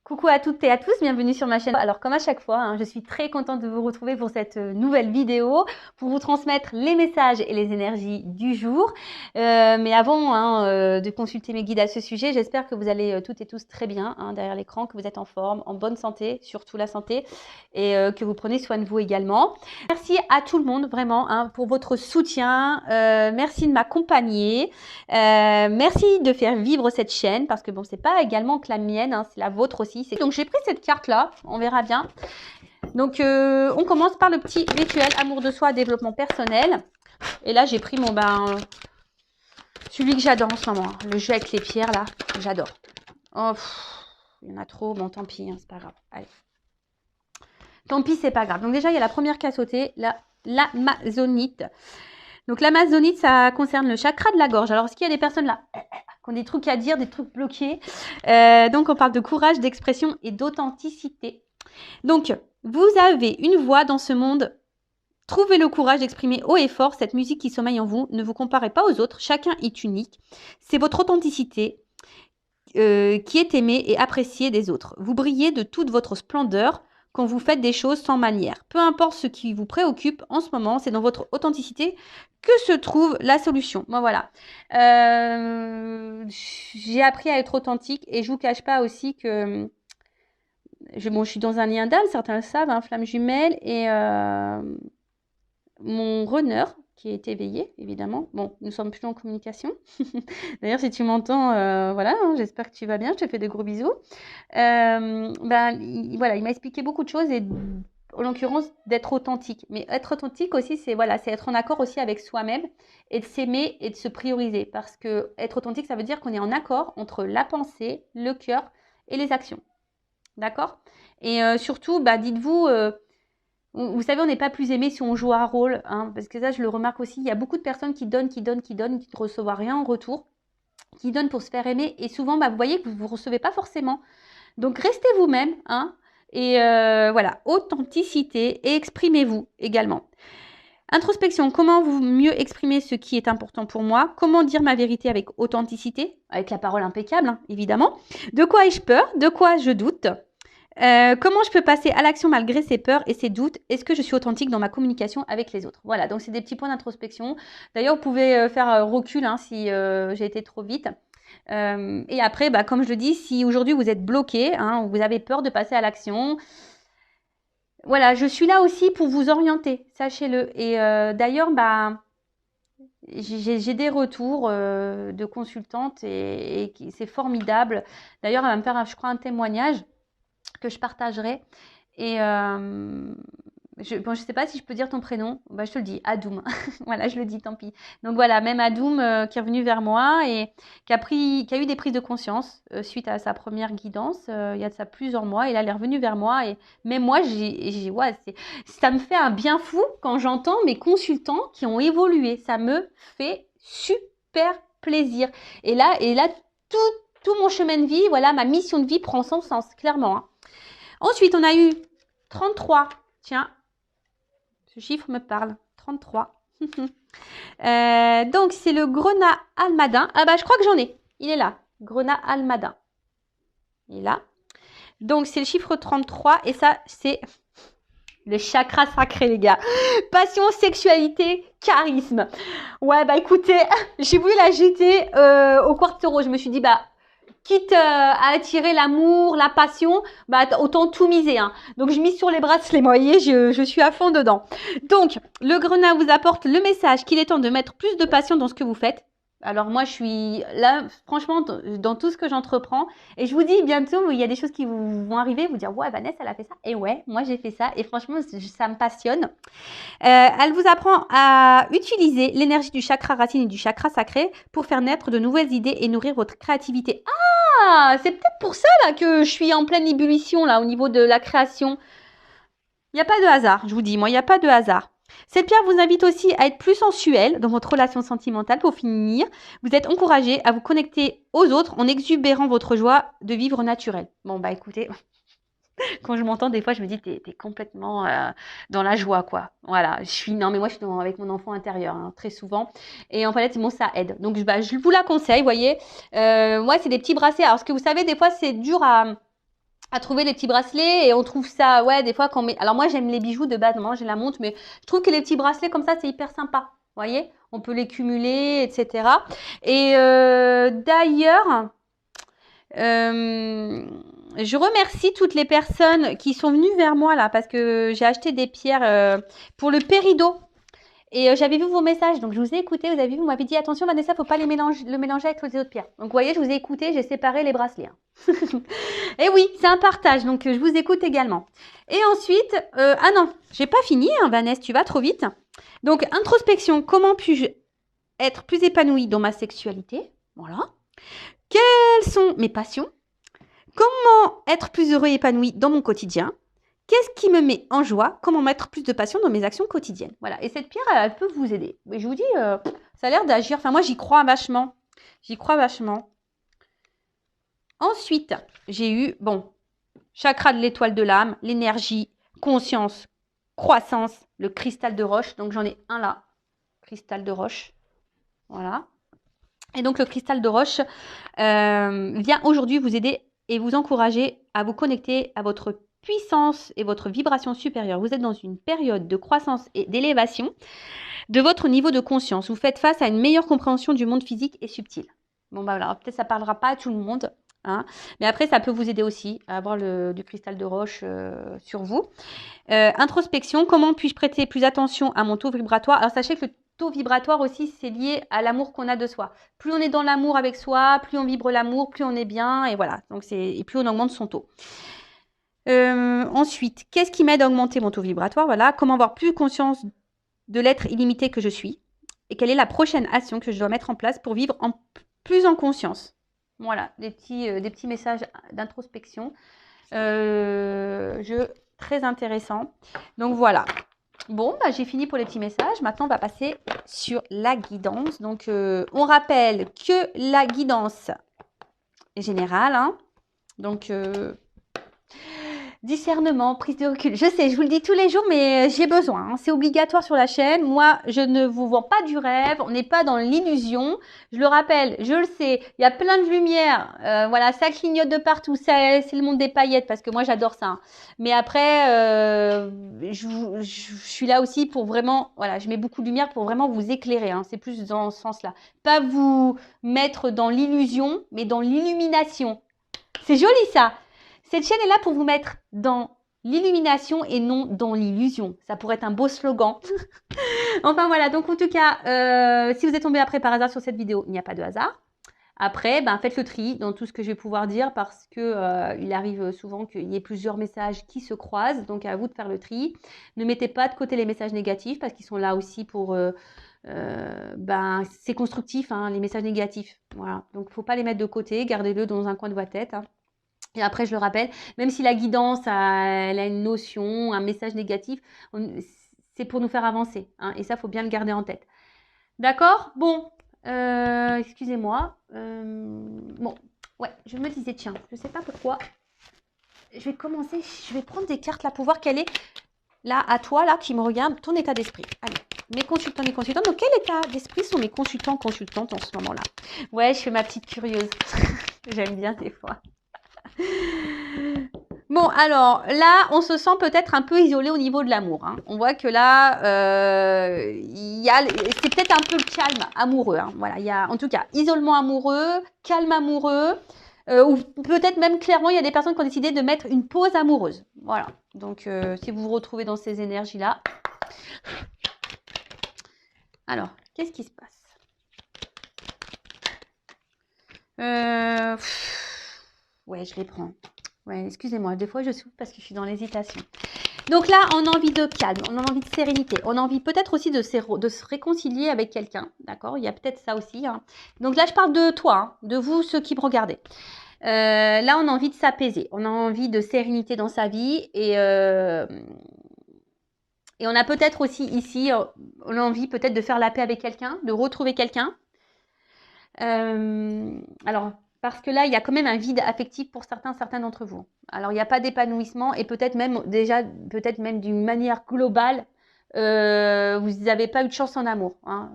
Coucou à toutes et à tous, bienvenue sur ma chaîne. Alors comme à chaque fois, je suis très contente de vous retrouver pour cette nouvelle vidéo, pour vous transmettre les messages et les énergies du jour. Mais avant de consulter mes guides à ce sujet, j'espère que vous allez toutes et tous très bien derrière l'écran, que vous êtes en forme, en bonne santé, surtout la santé, et que vous prenez soin de vous également. Merci à tout le monde vraiment pour votre soutien, merci de m'accompagner, merci de faire vivre cette chaîne, parce que bon, c'est pas également que la mienne, c'est la vôtre aussi. Donc j'ai pris cette carte là, on verra bien. Donc on commence par le petit rituel amour de soi, développement personnel. Et là j'ai pris mon celui que j'adore en ce moment, le jeu avec les pierres là, j'adore. Oh, il y en a trop, bon tant pis, c'est pas grave. Allez. Tant pis, c'est pas grave. Donc déjà il y a la première qui a sauté, l'amazonite. Donc l'amazonite, ça concerne le chakra de la gorge. Alors est-ce qu'il y a des personnes là qui ont des trucs à dire, des trucs bloqués? Donc on parle de courage, d'expression et d'authenticité. Donc vous avez une voix dans ce monde. Trouvez le courage d'exprimer haut et fort cette musique qui sommeille en vous. Ne vous comparez pas aux autres, chacun est unique. C'est votre authenticité qui est aimée et appréciée des autres. Vous brillez de toute votre splendeur quand vous faites des choses sans manière. Peu importe ce qui vous préoccupe en ce moment, c'est dans votre authenticité que se trouve la solution. Bon, voilà. J'ai appris à être authentique et je vous cache pas aussi que je suis dans un lien d'âme, certains le savent, flamme jumelle, et mon runner qui est éveillé, évidemment. Bon, nous sommes plus en communication. D'ailleurs, si tu m'entends, voilà, j'espère que tu vas bien. Je te fais de gros bisous. Voilà, il m'a expliqué beaucoup de choses et en l'occurrence d'être authentique. Mais être authentique aussi, c'est être en accord aussi avec soi-même et de s'aimer et de se prioriser. Parce que être authentique, ça veut dire qu'on est en accord entre la pensée, le cœur et les actions. D'accord? Et surtout, dites-vous... vous savez, on n'est pas plus aimé si on joue un rôle, parce que ça, je le remarque aussi. Il y a beaucoup de personnes qui donnent, qui ne reçoivent rien en retour, qui donnent pour se faire aimer. Et souvent, vous voyez que vous ne recevez pas forcément. Donc, restez vous-même, et voilà, authenticité, et exprimez-vous également. Introspection, comment mieux exprimer ce qui est important pour moi? Comment dire ma vérité avec authenticité? Avec la parole impeccable, évidemment. De quoi ai-je peur? De quoi je doute? Comment je peux passer à l'action malgré ces peurs et ces doutes? Est-ce que je suis authentique dans ma communication avec les autres? Voilà, donc c'est des petits points d'introspection. D'ailleurs, vous pouvez faire recul si j'ai été trop vite. Et après, comme je le dis, si aujourd'hui vous êtes bloqué, vous avez peur de passer à l'action, voilà, je suis là aussi pour vous orienter, sachez-le. Et d'ailleurs, j'ai des retours de consultantes et c'est formidable. D'ailleurs, elle va me faire, je crois, un témoignage que je partagerai. Et je ne sais pas si je peux dire ton prénom. Je te le dis, Adoum. Voilà, je le dis, tant pis. Donc voilà, même Adoum qui est revenu vers moi et qui a eu des prises de conscience suite à sa première guidance il y a de ça plusieurs mois. Et là, elle est revenue vers moi. Et même moi, ça me fait un bien fou quand j'entends mes consultants qui ont évolué. Ça me fait super plaisir. Et là tout mon chemin de vie, voilà, ma mission de vie prend son sens, clairement. Ensuite, on a eu 33. Tiens, ce chiffre me parle. 33. Donc, c'est le grenat almadin. Je crois que j'en ai. Il est là. Grenat almadin. Il est là. Donc, c'est le chiffre 33. Et ça, c'est le chakra sacré, les gars. Passion, sexualité, charisme. Ouais, écoutez, j'ai voulu la jeter au quartero. Je me suis dit, quitte à attirer l'amour, la passion, autant tout miser. Donc, je mise sur les bracelets. Vous voyez, je suis à fond dedans. Donc, le grenat vous apporte le message qu'il est temps de mettre plus de passion dans ce que vous faites. Alors, moi, je suis là, franchement, dans tout ce que j'entreprends. Et je vous dis, bientôt, il y a des choses qui vont arriver. Vous dire, ouais, Vanessa, elle a fait ça. Et ouais, moi, j'ai fait ça. Et franchement, ça me passionne. Elle vous apprend à utiliser l'énergie du chakra racine et du chakra sacré pour faire naître de nouvelles idées et nourrir votre créativité. C'est peut-être pour ça là que je suis en pleine ébullition là au niveau de la création. Il n'y a pas de hasard, je vous dis, moi, il n'y a pas de hasard. Cette pierre vous invite aussi à être plus sensuel dans votre relation sentimentale. Pour finir, vous êtes encouragé à vous connecter aux autres en exubérant votre joie de vivre naturel. Bon, écoutez, quand je m'entends, des fois, je me dis, t'es complètement dans la joie, quoi. Voilà, non, mais moi, je suis avec mon enfant intérieur, très souvent. Et en fait, ça aide. Donc, je vous la conseille, vous voyez. Moi, c'est des petits bracelets. Alors, ce que vous savez, des fois, c'est dur à trouver les petits bracelets et on trouve ça, ouais, des fois quand on met... Alors moi j'aime les bijoux de base, moi j'ai la montre, mais je trouve que les petits bracelets comme ça c'est hyper sympa, vous voyez, on peut les cumuler, etc. Et d'ailleurs, je remercie toutes les personnes qui sont venues vers moi là parce que j'ai acheté des pierres pour le péridot. Et j'avais vu vos messages, donc je vous ai écouté, vous avez vu, vous m'avez dit attention Vanessa, faut pas le mélanger avec les autres pierres. Donc vous voyez, je vous ai écouté, j'ai séparé les bracelets. Hein. Et oui, c'est un partage, donc je vous écoute également. Et ensuite, ah non, j'ai pas fini, hein, Vanessa, tu vas trop vite. Donc introspection, comment puis-je être plus épanouie dans ma sexualité? Voilà. Quelles sont mes passions? Comment être plus heureux et épanoui dans mon quotidien? Qu'est-ce qui me met en joie? Comment mettre plus de passion dans mes actions quotidiennes? Voilà. Et cette pierre, elle peut vous aider. Mais je vous dis, ça a l'air d'agir. Enfin, moi, j'y crois vachement. J'y crois vachement. Ensuite, j'ai eu, bon, chakra de l'étoile de l'âme, l'énergie, conscience, croissance, le cristal de roche. Donc, j'en ai un là. Cristal de roche. Voilà. Et donc, le cristal de roche vient aujourd'hui vous aider et vous encourager à vous connecter à votre puissance et votre vibration supérieure. Vous êtes dans une période de croissance et d'élévation de votre niveau de conscience. Vous faites face à une meilleure compréhension du monde physique et subtil. Bon, bah voilà, peut-être ça ne parlera pas à tout le monde, hein, mais après, ça peut vous aider aussi à avoir du cristal de roche sur vous. Introspection, comment puis-je prêter plus attention à mon taux vibratoire? Alors, sachez que le taux vibratoire aussi, c'est lié à l'amour qu'on a de soi. Plus on est dans l'amour avec soi, plus on vibre l'amour, plus on est bien, et voilà. Donc, et plus on augmente son taux. Ensuite, qu'est-ce qui m'aide à augmenter mon taux vibratoire? Voilà, comment avoir plus conscience de l'être illimité que je suis et quelle est la prochaine action que je dois mettre en place pour vivre plus en conscience. Voilà, des petits messages d'introspection. Très intéressant. Donc voilà. Bon, bah, j'ai fini pour les petits messages. Maintenant, on va passer sur la guidance. Donc, on rappelle que la guidance est générale. Hein. Donc, discernement, prise de recul. Je sais, je vous le dis tous les jours, mais j'ai besoin. Hein. C'est obligatoire sur la chaîne. Moi, je ne vous vends pas du rêve. On n'est pas dans l'illusion. Je le rappelle, je le sais. Il y a plein de lumière. Voilà, ça clignote de partout. C'est le monde des paillettes parce que moi, j'adore ça. Hein. Mais après, je suis là aussi pour vraiment, voilà, je mets beaucoup de lumière pour vraiment vous éclairer. Hein. C'est plus dans ce sens-là. Pas vous mettre dans l'illusion, mais dans l'illumination. C'est joli ça. Cette chaîne est là pour vous mettre dans l'illumination et non dans l'illusion. Ça pourrait être un beau slogan. Enfin voilà, donc en tout cas, si vous êtes tombé après par hasard sur cette vidéo, il n'y a pas de hasard. Après, ben, faites le tri dans tout ce que je vais pouvoir dire parce que il arrive souvent qu'il y ait plusieurs messages qui se croisent. Donc à vous de faire le tri. Ne mettez pas de côté les messages négatifs parce qu'ils sont là aussi pour... ben, c'est constructif, hein, les messages négatifs. Voilà. Donc il ne faut pas les mettre de côté. Gardez-le dans un coin de votre tête. Hein. Et après, je le rappelle, même si la guidance elle a une notion, un message négatif, c'est pour nous faire avancer. Hein, et ça, il faut bien le garder en tête. D'accord? Bon, excusez-moi. Bon, ouais, je me disais, tiens, je ne sais pas pourquoi. Je vais commencer, je vais prendre des cartes là pour voir quel est, là, à toi, là, qui me regarde, ton état d'esprit. Allez, mes consultants, mes consultantes. Donc, quel état d'esprit sont mes consultants, consultantes en ce moment-là? Ouais, je fais ma petite curieuse. J'aime bien des fois. Bon, alors là, on se sent peut-être un peu isolé au niveau de l'amour. Hein. On voit que là, c'est peut-être un peu le calme amoureux. Hein. Voilà, il y a en tout cas isolement amoureux, calme amoureux, ou peut-être même clairement, il y a des personnes qui ont décidé de mettre une pause amoureuse. Voilà, donc si vous vous retrouvez dans ces énergies-là. Alors, qu'est-ce qui se passe? Ouais, je les prends. Ouais, excusez-moi, des fois je souffle parce que je suis dans l'hésitation. Donc là, on a envie de calme, on a envie de sérénité, on a envie peut-être aussi de se réconcilier avec quelqu'un, d'accord? Il y a peut-être ça aussi. Hein. Donc là, je parle de toi, hein, de vous, ceux qui me regardez. Là, on a envie de s'apaiser, on a envie de sérénité dans sa vie et on a peut-être aussi ici, on a envie peut-être de faire la paix avec quelqu'un, de retrouver quelqu'un. Alors, parce que là, il y a quand même un vide affectif pour certains d'entre vous. Alors, il n'y a pas d'épanouissement et peut-être même déjà, peut-être même d'une manière globale, vous n'avez pas eu de chance en amour. Hein,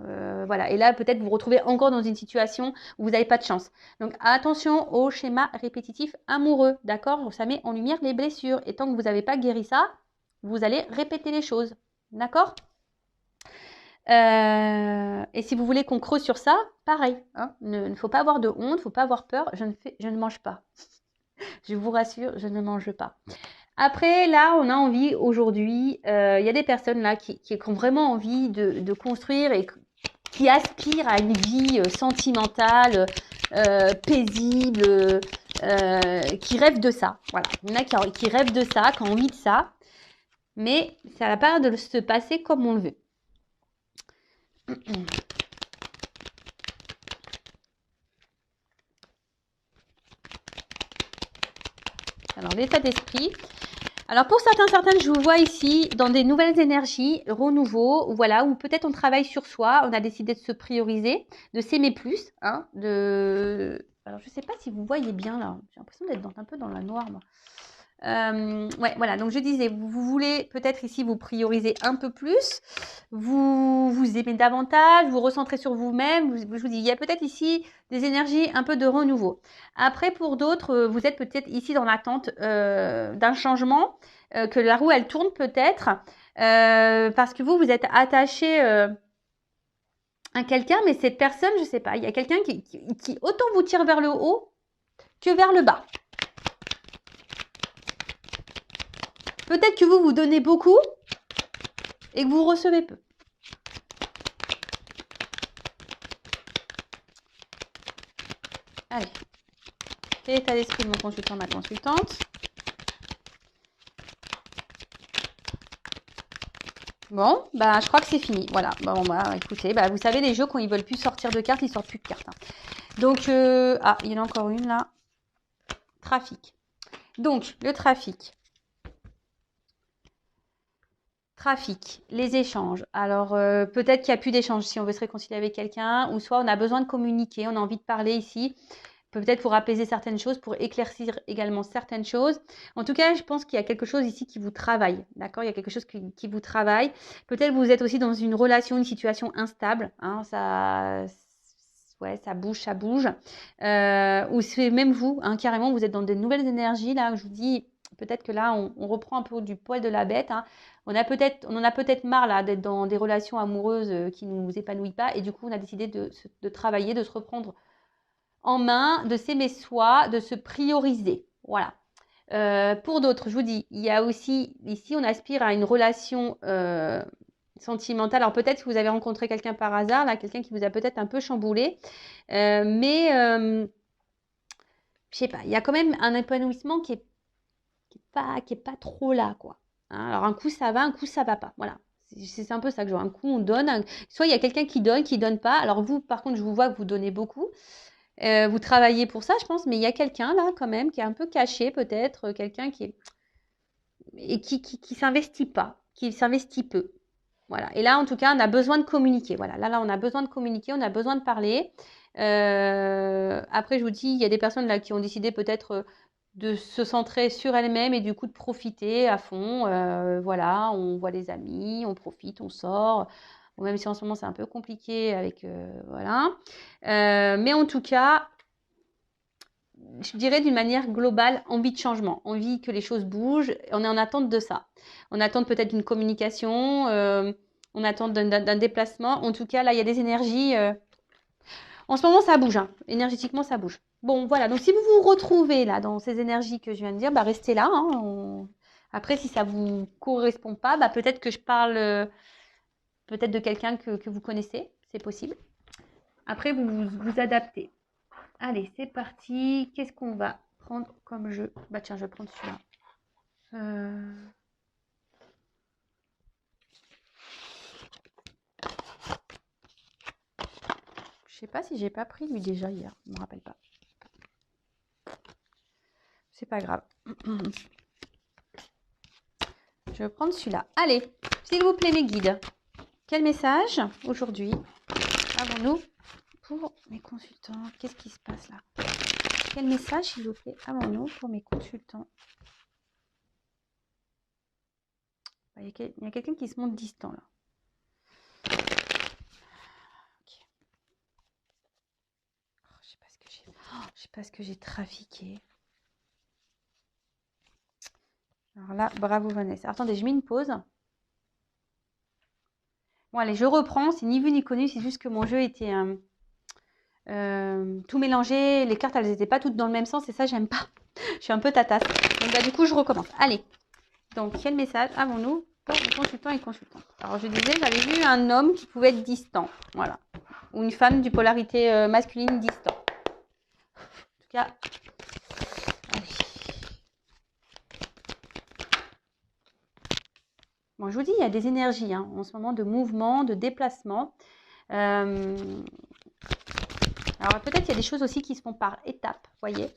voilà. Et là, peut-être vous vous retrouvez encore dans une situation où vous n'avez pas de chance. Donc, attention au schéma répétitif amoureux. D'accord? Ça met en lumière les blessures. Et tant que vous n'avez pas guéri ça, vous allez répéter les choses. D'accord? Et si vous voulez qu'on creuse sur ça, pareil. Hein, il ne faut pas avoir de honte, il ne faut pas avoir peur. Je ne mange pas. Je vous rassure, je ne mange pas. Après, là, on a envie aujourd'hui, il y a des personnes là qui ont vraiment envie de construire et qui aspirent à une vie sentimentale, paisible, qui rêvent de ça. Voilà, il y en a qui rêvent de ça, qui ont envie de ça, mais ça n'a pas l'air de se passer comme on le veut. Alors, l'état d'esprit. Alors, pour certaines, je vous vois ici dans des nouvelles énergies, renouveau, voilà, ou peut-être on travaille sur soi, on a décidé de se prioriser, de s'aimer plus, hein, Alors, je ne sais pas si vous voyez bien, là, j'ai l'impression d'être un peu dans la noire, moi. Ouais, voilà, donc je disais, vous voulez peut-être ici vous prioriser un peu plus, vous aimez davantage, vous recentrez sur vous-même, je vous dis, il y a peut-être ici des énergies un peu de renouveau. Après, pour d'autres, vous êtes peut-être ici dans l'attente d'un changement, que la roue, elle tourne peut-être, parce que vous êtes attaché à quelqu'un, mais cette personne, je ne sais pas, il y a quelqu'un qui autant vous tire vers le haut que vers le bas. Peut-être que vous donnez beaucoup et que vous recevez peu. Allez. Quel état d'esprit de mon consultant, ma consultante? Bon, bah, je crois que c'est fini. Voilà. Bon, bah, écoutez, bah, vous savez, les jeux, quand ils veulent plus sortir de cartes, ils sortent plus de cartes. Hein. Donc, ah, il y en a encore une là. Trafic. Donc, le trafic. Trafic, les échanges. Alors, peut-être qu'il n'y a plus d'échanges si on veut se réconcilier avec quelqu'un, ou soit on a besoin de communiquer, on a envie de parler ici, peut-être pour apaiser certaines choses, pour éclaircir également certaines choses. En tout cas, je pense qu'il y a quelque chose ici qui vous travaille, d'accord? Il y a quelque chose qui vous travaille. Peut-être que vous êtes aussi dans une relation, une situation instable, hein, ouais, ça bouge. Ou c'est même vous, hein, carrément, vous êtes dans des nouvelles énergies, là, je vous dis, peut-être que là, on reprend un peu du poil de la bête, hein. On en a peut-être marre là d'être dans des relations amoureuses qui ne nous épanouissent pas, et du coup, on a décidé de travailler, de se reprendre en main, de s'aimer soi, de se prioriser. Voilà. Pour d'autres, je vous dis, il y a aussi, ici, on aspire à une relation sentimentale. Alors peut-être que vous avez rencontré quelqu'un par hasard, là, quelqu'un qui vous a peut-être un peu chamboulé, mais je sais pas, il y a quand même un épanouissement qui est pas trop là, quoi. Hein, alors un coup ça va, un coup ça va pas. Voilà. C'est un peu ça que je vois. Un coup on donne, soit il y a quelqu'un qui donne pas. Alors vous, par contre, je vous vois que vous donnez beaucoup. Vous travaillez pour ça, je pense, mais il y a quelqu'un là quand même qui est un peu caché peut-être, quelqu'un qui est et qui s'investit pas, qui s'investit peu. Voilà. Et là, en tout cas, on a besoin de communiquer. Voilà. Là, on a besoin de communiquer, on a besoin de parler. Après, je vous dis, il y a des personnes là qui ont décidé peut-être de se centrer sur elles-mêmes et du coup de profiter à fond. Voilà, on voit les amis, on profite, on sort. Bon, même si en ce moment c'est un peu compliqué avec voilà. Mais en tout cas, je dirais d'une manière globale, envie de changement, envie que les choses bougent. On est en attente de ça. On attend peut-être d'une communication, on attend d'un déplacement. En tout cas, là, il y a des énergies. En ce moment, ça bouge. Hein. Énergétiquement, ça bouge. Bon, voilà. Donc, si vous vous retrouvez là dans ces énergies que je viens de dire, bah, restez là. Hein. Après, si ça ne vous correspond pas, bah, peut-être que je parle peut-être de quelqu'un que vous connaissez. C'est possible. Après, vous adaptez. Allez, c'est parti. Qu'est-ce qu'on va prendre comme jeu? Bah tiens, je vais prendre celui-là. Je sais pas si j'ai pas pris lui déjà hier. Je me rappelle pas. C'est pas grave. Je vais prendre celui-là. Allez, s'il vous plaît mes guides. Quel message aujourd'hui avons-nous pour mes consultants? Qu'est-ce qui se passe là? Quel message, s'il vous plaît, avons-nous pour mes consultants? Il y a quelqu'un qui se montre distant là. Ok. Oh, je sais pas ce que j'ai. Je sais pas ce que j'ai trafiqué. Alors là, bravo Vanessa. Attendez, je mets une pause. Bon allez, je reprends. C'est ni vu ni connu. C'est juste que mon jeu était tout mélangé. Les cartes, elles n'étaient pas toutes dans le même sens et ça, j'aime pas. Je suis un peu tatasse. Donc bah, du coup, je recommence. Allez. Donc, quel message avons-nous pour les consultants et consultantes? Alors, je disais, j'avais vu un homme qui pouvait être distant. Voilà. Ou une femme du polarité masculine distant. En tout cas, allez. Bon, je vous dis, il y a des énergies hein, en ce moment de mouvement, de déplacement. Alors, peut-être qu'il y a des choses aussi qui se font par étapes, voyez.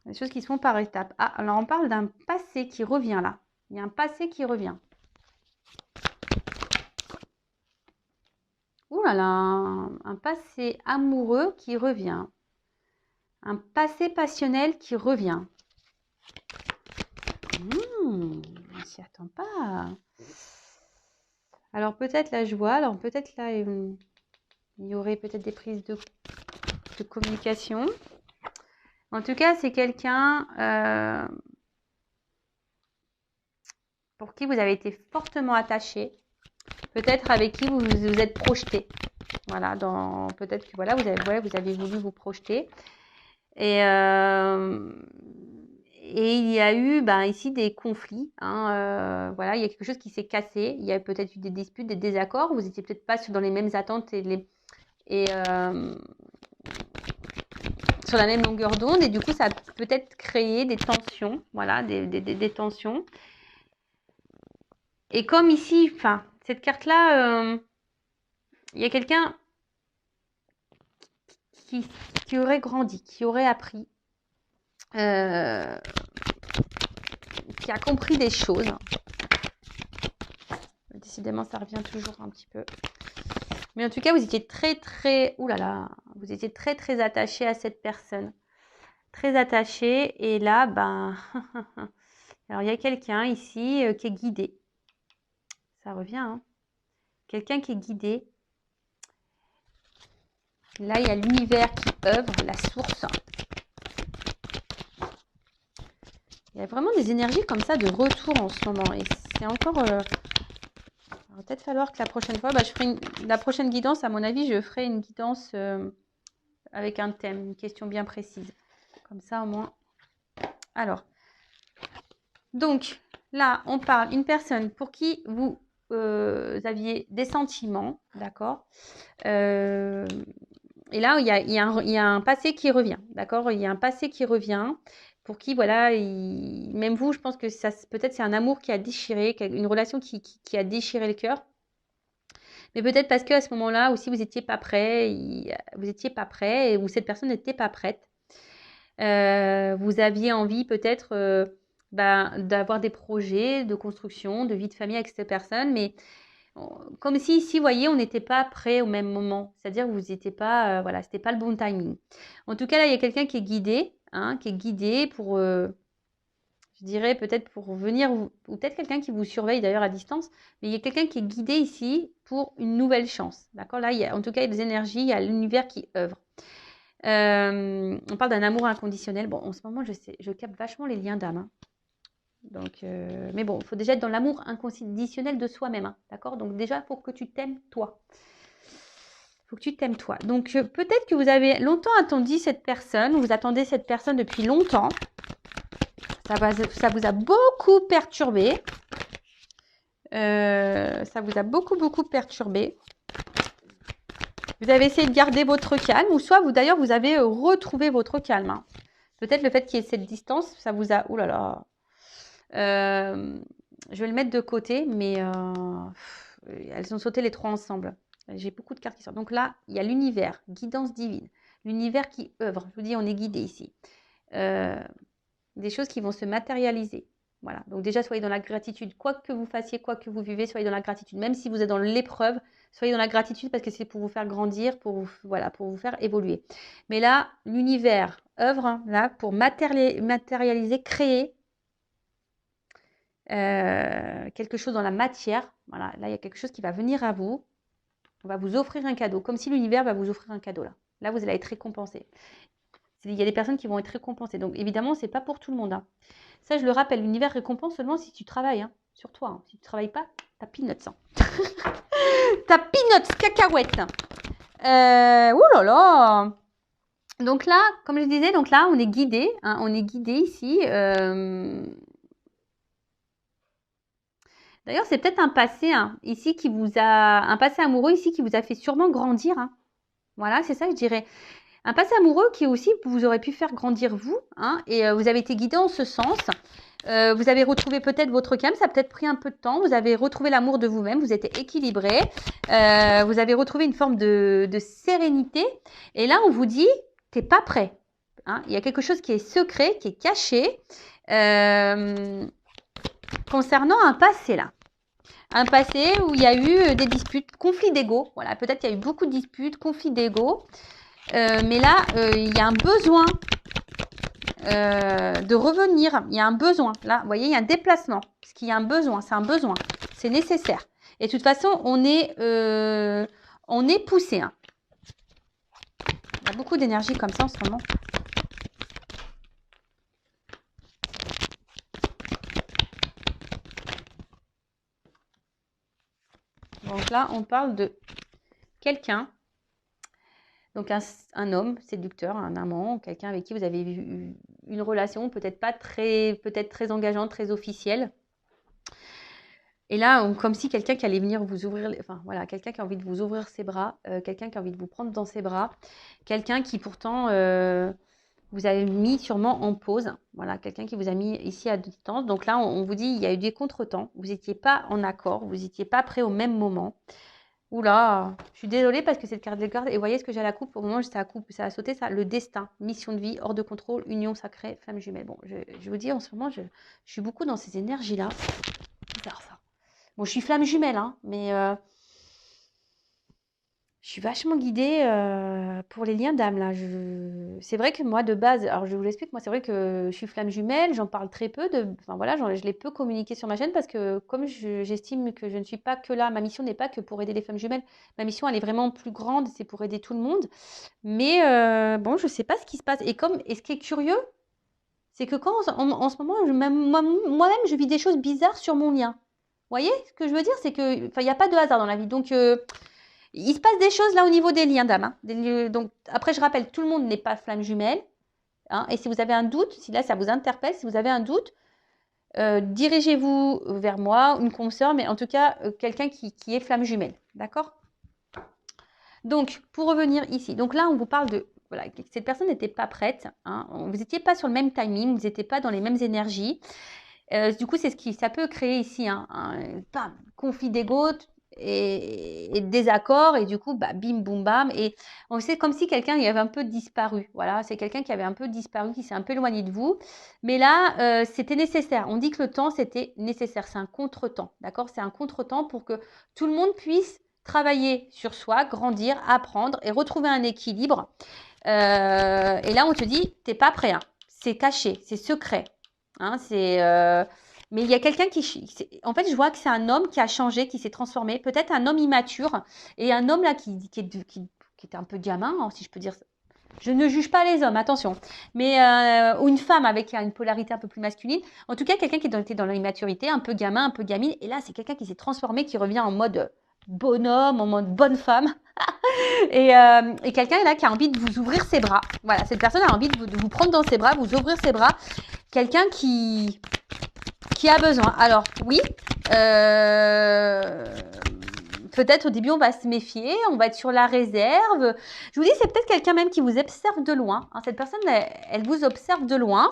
Des choses qui se font par étapes. Ah, alors on parle d'un passé qui revient là. Il y a un passé qui revient. Ouh là là, un passé amoureux qui revient. Un passé passionnel qui revient. On s'y attend pas. Alors peut-être la joie, alors peut-être là il y aurait peut-être des prises de communication. En tout cas, c'est quelqu'un pour qui vous avez été fortement attaché. Peut-être avec qui vous vous êtes projeté. Voilà, peut-être que voilà, vous avez voulu vous projeter. Et il y a eu ici des conflits. Hein, voilà, il y a quelque chose qui s'est cassé. Il y a peut-être eu des disputes, des désaccords. Vous n'étiez peut-être pas dans les mêmes attentes et sur la même longueur d'onde. Et du coup, ça a peut-être créé des tensions. Voilà, des tensions. Et comme ici, enfin, cette carte-là, il y a quelqu'un qui aurait grandi, qui aurait appris, qui a compris des choses. Décidément, ça revient toujours un petit peu. Mais en tout cas, vous étiez vous étiez très attaché à cette personne. Très attaché. Et là, alors il y a quelqu'un ici qui est guidé. Ça revient, hein. Quelqu'un qui est guidé. Là, il y a l'univers qui œuvre, la source. Il y a vraiment des énergies comme ça de retour en ce moment. Et c'est encore... il va peut-être falloir que la prochaine fois, je ferai la prochaine guidance, à mon avis, je ferai une guidance avec un thème, une question bien précise. Comme ça, au moins. Alors, donc, là, on parle d'une personne pour qui vous aviez des sentiments, d'accord. Et là, il y a un passé qui revient, d'accord. Il y a un passé qui revient pour qui, voilà, même vous, je pense que ça, peut-être c'est un amour qui a déchiré, une relation qui a déchiré le cœur. Mais peut-être parce qu'à ce moment-là aussi, vous n'étiez pas prêt, ou cette personne n'était pas prête. Vous aviez envie peut-être d'avoir des projets de construction, de vie de famille avec cette personne, mais comme si ici, vous voyez, on n'était pas prêt au même moment. C'est-à-dire que vous n'étiez pas, voilà, c'était pas le bon timing. En tout cas, là, il y a quelqu'un qui est guidé, hein, pour, je dirais peut-être pour venir, ou peut-être quelqu'un qui vous surveille d'ailleurs à distance, mais il y a quelqu'un qui est guidé ici pour une nouvelle chance. D'accord. Là, en tout cas, il y a des énergies, il y a l'univers qui œuvre. On parle d'un amour inconditionnel. Bon, en ce moment, je capte vachement les liens d'âme. Hein. Donc, mais bon, il faut déjà être dans l'amour inconditionnel de soi-même. Hein, d'accord. Donc déjà, il faut que tu t'aimes toi. Il faut que tu t'aimes toi. Donc, peut-être que vous avez longtemps attendu cette personne, ou vous attendez cette personne depuis longtemps. Ça vous a beaucoup perturbé. Ça vous a beaucoup perturbé. Vous avez essayé de garder votre calme, ou soit d'ailleurs vous avez retrouvé votre calme. Hein. Peut-être le fait qu'il y ait cette distance, ça vous a... Ouh là là. Je vais le mettre de côté, mais elles ont sauté les trois ensemble. J'ai beaucoup de cartes qui sortent. Donc là, il y a l'univers, guidance divine. L'univers qui œuvre. Je vous dis, on est guidé ici. Des choses qui vont se matérialiser. Voilà. Donc déjà, soyez dans la gratitude. Quoi que vous fassiez, quoi que vous vivez, soyez dans la gratitude. Même si vous êtes dans l'épreuve, soyez dans la gratitude parce que c'est pour vous faire grandir, pour vous faire évoluer. Mais là, l'univers œuvre là pour matérialiser, créer quelque chose dans la matière. Voilà, là, il y a quelque chose qui va venir à vous. On va vous offrir un cadeau, comme si l'univers va vous offrir un cadeau là. Là, vous allez être récompensé. Il y a des personnes qui vont être récompensées. Donc, évidemment, ce n'est pas pour tout le monde. Hein. Ça, je le rappelle, l'univers récompense seulement si tu travailles hein, sur toi. Hein. Si tu ne travailles pas, t'as peanuts. Hein. T'as peanuts, cacahuètes. Ouh là là. Donc là, comme je disais, donc là, on est guidé. Hein, on est guidé ici. D'ailleurs, c'est peut-être un passé hein, ici qui vous a... Un passé amoureux ici qui vous a fait sûrement grandir. Hein. Voilà, c'est ça que je dirais. Un passé amoureux qui aussi vous aurait pu faire grandir vous. Hein, et vous avez été guidé en ce sens. Vous avez retrouvé peut-être votre calme, ça a peut-être pris un peu de temps. Vous avez retrouvé l'amour de vous-même, vous êtes équilibré. Vous avez retrouvé une forme de sérénité. Et là, on vous dit, t'es pas prêt. Hein, il y a quelque chose qui est secret, qui est caché. Concernant un passé là. Un passé où il y a eu des disputes, conflits d'ego. Voilà, peut-être qu'il y a eu beaucoup de disputes, conflits d'ego. Mais là, il y a un besoin de revenir. Il y a un besoin. Là, vous voyez, il y a un déplacement. Parce qu'il y a un besoin. C'est un besoin. C'est nécessaire. Et de toute façon, on est poussé. Hein. Il y a beaucoup d'énergie comme ça en ce moment. Donc là, on parle de quelqu'un, donc un homme séducteur, un amant, quelqu'un avec qui vous avez eu une relation peut-être très engageante, très officielle. Et là, comme si quelqu'un qui allait venir vous ouvrir, enfin voilà, quelqu'un qui a envie de vous ouvrir ses bras, quelqu'un qui a envie de vous prendre dans ses bras, quelqu'un qui pourtant vous avez mis sûrement en pause, voilà, quelqu'un qui vous a mis ici à distance. Donc là, on vous dit, il y a eu des contretemps, vous n'étiez pas en accord, vous n'étiez pas prêts au même moment. Oula, je suis désolée parce que cette carte de garde, et vous voyez ce que j'ai à la coupe, au moment où ça a sauté, ça, le destin, mission de vie, hors de contrôle, union sacrée, femme jumelle. Bon, je vous dis, en ce moment, je suis beaucoup dans ces énergies-là. Bizarre ça. Bon, je suis flamme jumelle, hein, mais je suis vachement guidée pour les liens d'âme, là. C'est vrai que moi, de base, alors je vous l'explique, moi, c'est vrai que je suis flamme jumelle, j'en parle très peu, enfin voilà, je l'ai peu communiqué sur ma chaîne parce que comme j'estime que je ne suis pas que là, ma mission n'est pas que pour aider les femmes jumelles, ma mission, elle est vraiment plus grande, c'est pour aider tout le monde. Mais bon, je ne sais pas ce qui se passe. Et ce qui est curieux, c'est que quand en ce moment, moi-même, je vis des choses bizarres sur mon lien. Vous voyez ce que je veux dire? C'est que, enfin, il n'y a pas de hasard dans la vie. Donc, il se passe des choses là au niveau des liens d'âme. Hein. Donc, après, je rappelle, tout le monde n'est pas flamme jumelle. Hein, et si vous avez un doute, si là, ça vous interpelle, si vous avez un doute, dirigez-vous vers moi, une consoeur, mais en tout cas, quelqu'un qui est flamme jumelle. D'accord? Donc, pour revenir ici. Donc là, on vous parle de... Voilà, cette personne n'était pas prête. Hein, vous n'étiez pas sur le même timing, vous n'étiez pas dans les mêmes énergies. Du coup, c'est ça peut créer ici un conflit d'ego et désaccord. Et du coup, bah, bim, boum, bam. Et c'est comme si quelqu'un avait un peu disparu. Voilà, c'est quelqu'un qui avait un peu disparu, qui s'est un peu éloigné de vous. Mais là, c'était nécessaire. On dit que le temps, c'était nécessaire. C'est un contre-temps. D'accord? C'est un contre-temps pour que tout le monde puisse travailler sur soi, grandir, apprendre et retrouver un équilibre. Et là, on te dit, t'es pas prêt. Hein. C'est caché, c'est secret. Hein, mais il y a quelqu'un en fait, je vois que c'est un homme qui a changé, qui s'est transformé. Peut-être un homme immature et un homme là qui était un peu gamin, hein, si je peux dire ça. Je ne juge pas les hommes, attention. Mais ou une femme avec une polarité un peu plus masculine. En tout cas, quelqu'un qui était dans l'immaturité, un peu gamin, un peu gamine. Et là, c'est quelqu'un qui s'est transformé, qui revient en mode bonhomme, en mode bonne femme. et quelqu'un là qui a envie de vous ouvrir ses bras. Voilà, cette personne a envie de vous prendre dans ses bras, vous ouvrir ses bras. Quelqu'un qui a besoin. Alors, oui, peut-être au début, on va se méfier, on va être sur la réserve. Je vous dis, c'est peut-être quelqu'un même qui vous observe de loin. Hein, cette personne, elle vous observe de loin.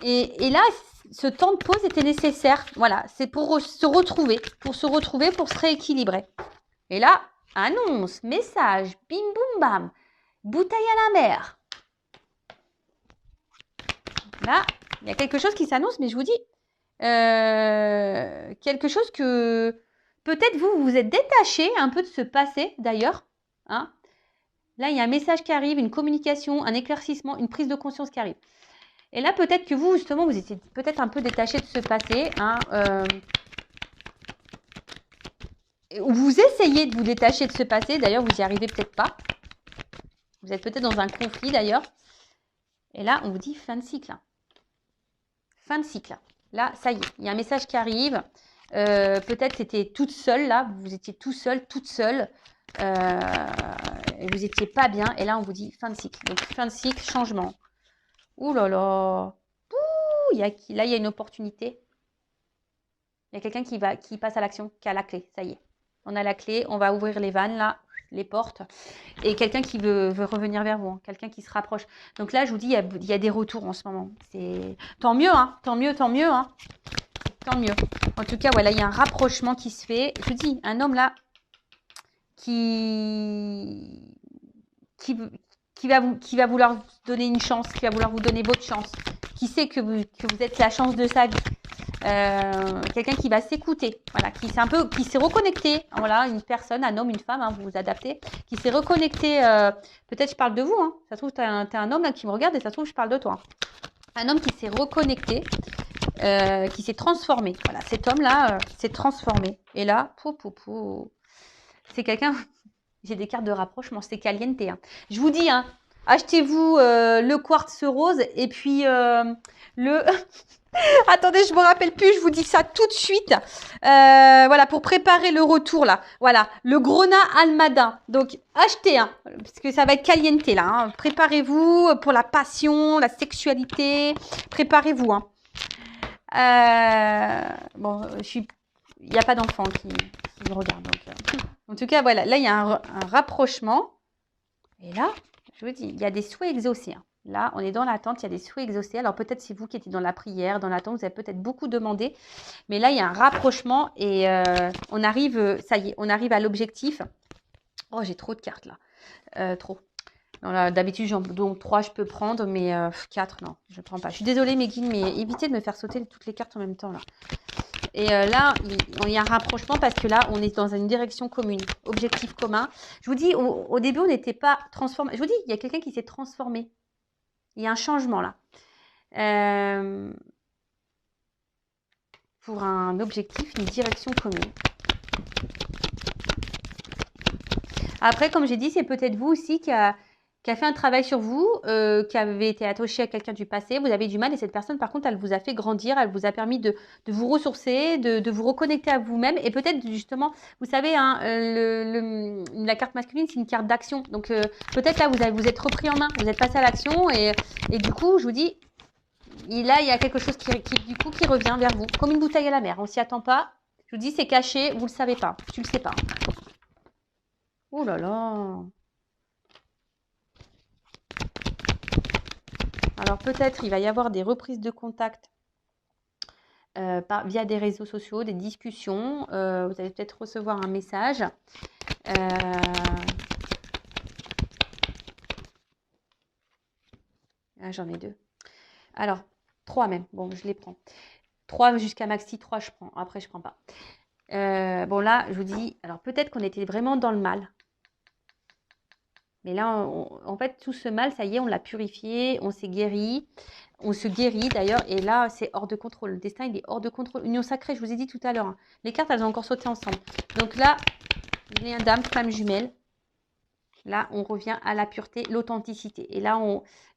Et là, ce temps de pause était nécessaire. Voilà, c'est pour se retrouver, pour se rééquilibrer. Et là, annonce, message, bim, boum, bam, bouteille à la mer. Là, il y a quelque chose qui s'annonce, mais je vous dis, quelque chose que peut-être vous êtes détaché un peu de ce passé d'ailleurs. Hein. Là, il y a un message qui arrive, une communication, un éclaircissement, une prise de conscience qui arrive. Et là, peut-être que vous, justement, vous étiez peut-être un peu détaché de ce passé. Hein, vous essayez de vous détacher de ce passé. D'ailleurs, vous n'y arrivez peut-être pas. Vous êtes peut-être dans un conflit, d'ailleurs. Et là, on vous dit fin de cycle. Fin de cycle. Là, ça y est, il y a un message qui arrive. Peut-être c'était toute seule, là. Vous étiez tout seul, toute seule. Et vous n'étiez pas bien. Et là, on vous dit fin de cycle. Donc, fin de cycle, changement. Ouh là là. Ouh, là, il y a une opportunité. Il y a quelqu'un qui passe à l'action, qui a la clé. Ça y est. On a la clé. On va ouvrir les vannes, là, les portes. Et quelqu'un qui veut revenir vers vous. Hein, quelqu'un qui se rapproche. Donc là, je vous dis, il y a des retours en ce moment. C'est tant mieux, hein. Tant mieux, tant mieux, hein. Tant mieux. En tout cas, voilà, il y a un rapprochement qui se fait. Je vous dis, un homme là qui va vouloir vous donner une chance, qui va vouloir vous donner votre chance, qui sait que vous êtes la chance de sa vie. Quelqu'un qui va s'écouter, voilà, qui s'est reconnecté, voilà, une personne, un homme, une femme, hein, vous vous adaptez, qui s'est reconnecté, peut-être je parle de vous, hein, ça se trouve t'es un homme là qui me regarde et ça se trouve je parle de toi. Un homme qui s'est reconnecté, qui s'est transformé, voilà, cet homme-là s'est transformé. Et là, c'est quelqu'un, j'ai des cartes de rapprochement, c'est caliente. Hein. Je vous dis, hein, achetez-vous le quartz rose et puis le... Attendez, je me rappelle plus, je vous dis ça tout de suite. Voilà, pour préparer le retour là. Voilà, le Grona Almada. Donc, achetez un, parce que ça va être caliente là. Hein. Préparez-vous pour la passion, la sexualité. Préparez-vous. Hein. Bon, il n'y a pas d'enfant qui me regarde. Donc, en tout cas, voilà, là, il y a un rapprochement. Et là, je vous dis, il y a des souhaits exaucés. Hein. Là, on est dans l'attente, il y a des souhaits exaucés. Alors, peut-être c'est vous qui étiez dans la prière, dans l'attente, vous avez peut-être beaucoup demandé. Mais là, il y a un rapprochement et on arrive, ça y est, on arrive à l'objectif. Oh, j'ai trop de cartes là. Trop. D'habitude, donc 3, je peux prendre, mais 4, non, je ne prends pas. Je suis désolée, mes guides, mais évitez de me faire sauter toutes les cartes en même temps. Là. Et là, il y a un rapprochement parce que là, on est dans une direction commune, objectif commun. Je vous dis, au début, on n'était pas transformé. Je vous dis, il y a quelqu'un qui s'est transformé. Il y a un changement là. Pour un objectif, une direction commune. Après, comme j'ai dit, c'est peut-être vous aussi qui a fait un travail sur vous, qui avez été attaché à quelqu'un du passé, vous avez du mal et cette personne, par contre, elle vous a fait grandir, elle vous a permis de vous ressourcer, de vous reconnecter à vous-même et peut-être justement, vous savez, hein, la carte masculine, c'est une carte d'action. Donc, peut-être là, vous êtes repris en main, vous êtes passé à l'action et du coup, je vous dis, là, il y a quelque chose qui revient vers vous, comme une bouteille à la mer. On s'y attend pas. Je vous dis, c'est caché, vous le savez pas, tu le sais pas. Oh là là. Alors peut-être il va y avoir des reprises de contact via des réseaux sociaux, des discussions. Vous allez peut-être recevoir un message. J'en ai 2. Alors, 3 même. Bon, je les prends. 3 jusqu'à maxi 3, je prends. Après, je prends pas. Bon, là, je vous dis, alors peut-être qu'on était vraiment dans le mal. Mais là, en fait, tout ce mal, ça y est, on l'a purifié, on s'est guéri, on se guérit d'ailleurs. Et là, c'est hors de contrôle. Le destin, il est hors de contrôle. Union sacrée, je vous ai dit tout à l'heure. Hein. Les cartes, elles ont encore sauté ensemble. Donc là, lien d'âme, flamme jumelle. Là, on revient à la pureté, l'authenticité. Et là,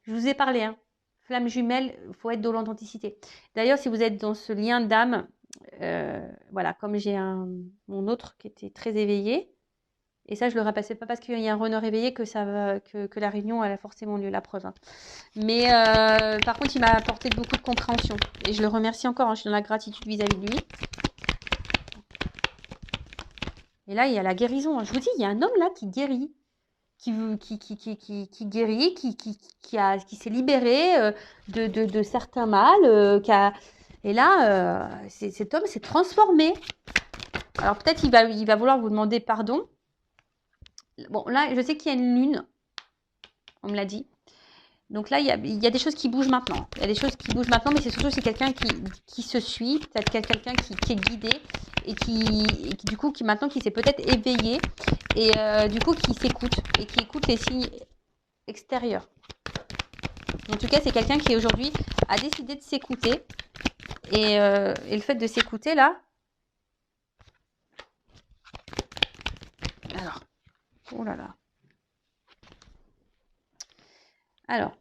je vous ai parlé, hein. Flamme jumelle, il faut être dans l'authenticité. D'ailleurs, si vous êtes dans ce lien d'âme, voilà, comme j'ai mon autre qui était très éveillé, et ça, je ne le repassais pas parce qu'il y a un renard réveillé que la réunion a forcément lieu, la preuve. Hein. Mais par contre, il m'a apporté beaucoup de compréhension. Et je le remercie encore, hein, je suis dans la gratitude vis-à-vis de lui. Et là, il y a la guérison. Hein. Je vous dis, il y a un homme là qui guérit. Qui guérit, qui s'est libéré de certains mâles. Et là, cet homme s'est transformé. Alors peut-être il va vouloir vous demander pardon. Bon, là, je sais qu'il y a une lune. On me l'a dit. Donc là, il y a des choses qui bougent maintenant. Il y a des choses qui bougent maintenant, mais c'est surtout c'est quelqu'un qui se suit, peut-être quelqu'un qui est guidé et qui du coup, maintenant, qui s'est peut-être éveillé et du coup, qui s'écoute et qui écoute les signes extérieurs. En tout cas, c'est quelqu'un qui aujourd'hui a décidé de s'écouter. Et le fait de s'écouter là. Alors, oh là là. Alors,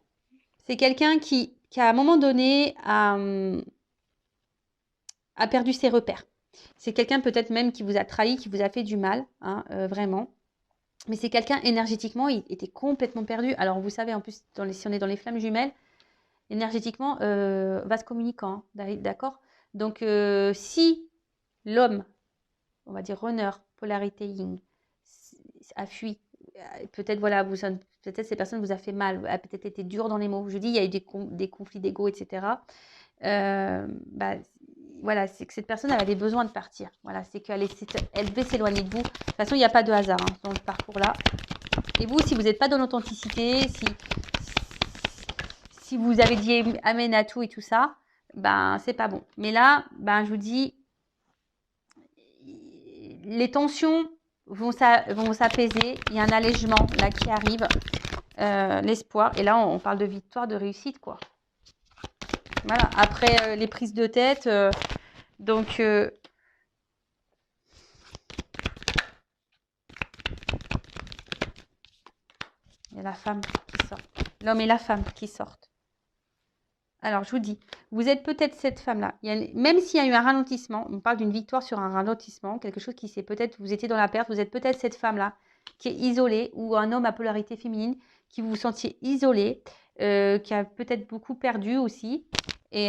c'est quelqu'un qui à un moment donné a perdu ses repères. C'est quelqu'un peut-être même qui vous a trahi, qui vous a fait du mal, hein, vraiment. Mais c'est quelqu'un énergétiquement, il était complètement perdu. Alors vous savez, en plus, si on est dans les flammes jumelles, énergétiquement, vase communicant, hein, d'accord? Donc si l'homme, on va dire runner, polarité yin, a fui, peut-être voilà, peut-être ces personnes vous a fait mal, a peut-être été dur dans les mots. Je dis, il y a eu des conflits d'ego, etc. Bah, voilà, c'est que cette personne, elle avait besoin de partir. Voilà, c'est qu'elle devait s'éloigner de vous. De toute façon, il n'y a pas de hasard hein, dans ce parcours-là. Et vous, si vous n'êtes pas dans l'authenticité, si vous avez dit amen à tout et tout ça, ben c'est pas bon. Mais là, ben je vous dis, les tensions vont s'apaiser. Il y a un allègement là qui arrive, l'espoir. Et là, on parle de victoire, de réussite, quoi. Voilà. Après les prises de tête, donc il y a la femme qui sort. L'homme et la femme qui sortent. Alors, je vous dis, vous êtes peut-être cette femme-là. Même s'il y a eu un ralentissement, on parle d'une victoire sur un ralentissement, quelque chose qui s'est peut-être, vous étiez dans la perte, vous êtes peut-être cette femme-là qui est isolée, ou un homme à polarité féminine, qui vous sentiez isolé, qui a peut-être beaucoup perdu aussi. Et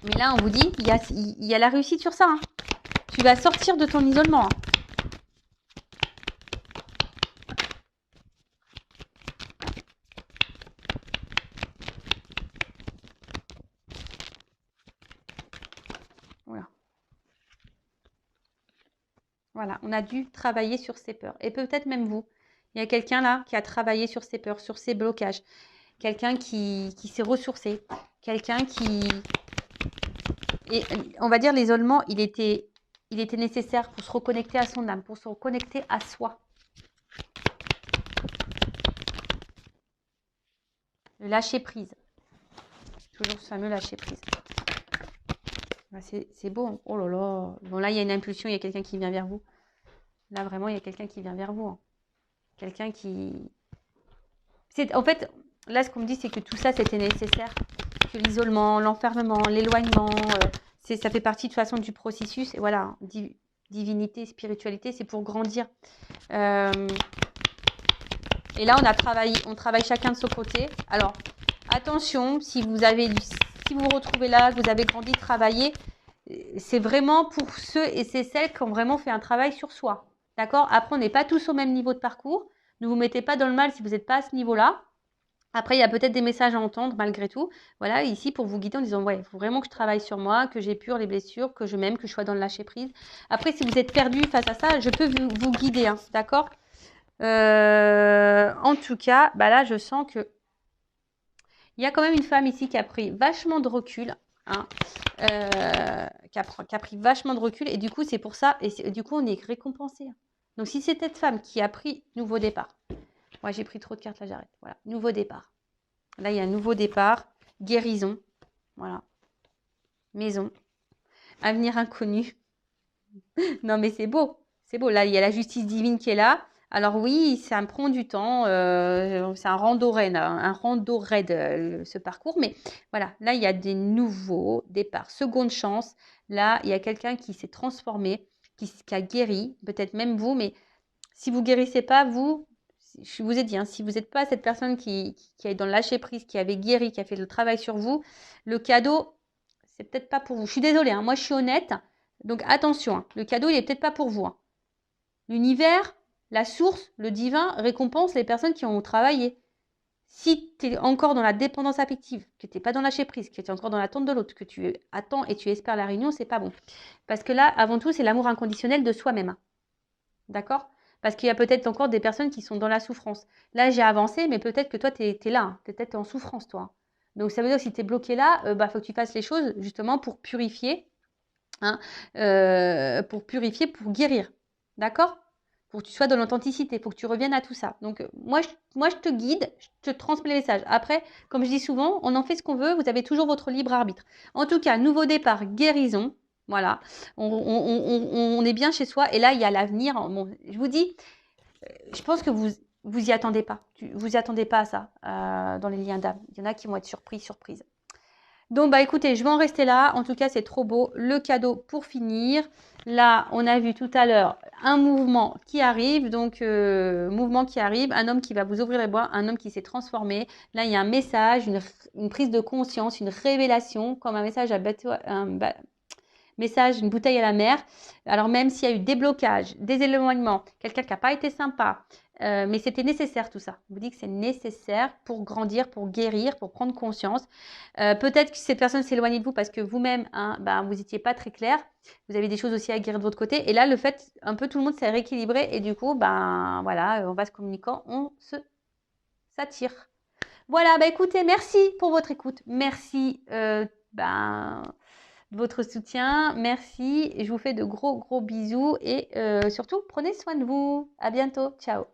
mais là, on vous dit, il y a la réussite sur ça. Hein. Tu vas sortir de ton isolement. Hein. Voilà. Voilà, on a dû travailler sur ses peurs. Et peut-être même vous. Il y a quelqu'un là qui a travaillé sur ses peurs, sur ses blocages. Quelqu'un qui s'est ressourcé. Quelqu'un qui... Et on va dire l'isolement, il était nécessaire pour se reconnecter à son âme, pour se reconnecter à soi. Le lâcher prise. Toujours ce fameux lâcher prise. C'est beau. Hein. Oh là là. Bon là, il y a une impulsion, il y a quelqu'un qui vient vers vous. Là, vraiment, il y a quelqu'un qui vient vers vous. Hein. Quelqu'un qui... En fait, là, ce qu'on me dit, c'est que tout ça, c'était nécessaire. Que l'isolement, l'enfermement, l'éloignement, ça fait partie de toute façon du processus. Et voilà, divinité, spiritualité, c'est pour grandir. Et là, on travaille chacun de son côté. Alors, attention, si vous vous retrouvez là, que vous avez grandi, travaillé, c'est vraiment pour ceux et celles qui ont vraiment fait un travail sur soi. D'accord? Après, on n'est pas tous au même niveau de parcours. Ne vous mettez pas dans le mal si vous n'êtes pas à ce niveau-là. Après, il y a peut-être des messages à entendre malgré tout. Voilà, ici pour vous guider en disant, ouais, il faut vraiment que je travaille sur moi, que j'épure les blessures, que je m'aime, que je sois dans le lâcher prise. Après, si vous êtes perdu face à ça, je peux vous guider, hein, d'accord? En tout cas, bah là, je sens que il y a quand même une femme ici qui a pris vachement de recul, hein, qui a pris vachement de recul. Et du coup, c'est pour ça, et du coup, on est récompensé. Hein. Donc, si c'est cette femme qui a pris nouveau départ, moi, j'ai pris trop de cartes, là, j'arrête. Voilà, nouveau départ. Là, il y a un nouveau départ, guérison, voilà, maison, avenir inconnu. Non, mais c'est beau, c'est beau. Là, il y a la justice divine qui est là. Alors oui, ça me prend du temps, c'est un rando raid, ce parcours. Mais voilà, là, il y a des nouveaux départs, seconde chance. Là, il y a quelqu'un qui s'est transformé, qui a guéri, peut-être même vous, mais si vous guérissez pas, je vous ai dit, hein, si vous n'êtes pas cette personne qui est dans le lâcher prise, qui avait guéri, qui a fait le travail sur vous, le cadeau, c'est peut-être pas pour vous. Je suis désolée, hein, moi je suis honnête, donc attention, hein, le cadeau il est peut-être pas pour vous. Hein. L'univers, la source, le divin récompense les personnes qui ont travaillé. Si tu es encore dans la dépendance affective, que tu n'es pas dans le lâcher prise, que tu es encore dans l'attente de l'autre, que tu attends et tu espères la réunion, c'est pas bon. Parce que là, avant tout, c'est l'amour inconditionnel de soi-même. Hein. D'accord ? Parce qu'il y a peut-être encore des personnes qui sont dans la souffrance. Là, j'ai avancé, mais peut-être que toi, tu es là. Hein. Tu es peut-être en souffrance, toi. Donc, ça veut dire que si tu es bloqué là, faut que tu fasses les choses justement pour purifier. Hein, pour guérir. D'accord? pour que tu sois dans l'authenticité, pour que tu reviennes à tout ça. Donc, moi, je te guide, je te transmets les messages. Après, comme je dis souvent, on en fait ce qu'on veut, vous avez toujours votre libre arbitre. En tout cas, nouveau départ, guérison. Voilà, on est bien chez soi et là, il y a l'avenir. Bon, je vous dis, je pense que vous y attendez pas. Vous y attendez pas à ça dans les liens d'âme. Il y en a qui vont être surprises. Donc, bah écoutez, je vais en rester là. En tout cas, c'est trop beau. Le cadeau pour finir. Là, on a vu tout à l'heure un mouvement qui arrive. Donc, mouvement qui arrive. Un homme qui va vous ouvrir les bras. Un homme qui s'est transformé. Là, il y a un message, une prise de conscience, une révélation, comme un message à bateau, message, une bouteille à la mer. Alors même s'il y a eu des blocages, des éloignements, quelqu'un qui n'a pas été sympa, mais c'était nécessaire tout ça. Je vous dis que c'est nécessaire pour grandir, pour guérir, pour prendre conscience. Peut-être que cette personne s'éloigne de vous parce que vous-même, hein, vous n'étiez pas très clair. Vous avez des choses aussi à guérir de votre côté. Et là, le fait, un peu tout le monde s'est rééquilibré et du coup, voilà, on va se communiquant, on s'attire. Voilà, écoutez, merci pour votre écoute. Merci, de votre soutien. Merci. Je vous fais de gros bisous et surtout, prenez soin de vous. À bientôt. Ciao.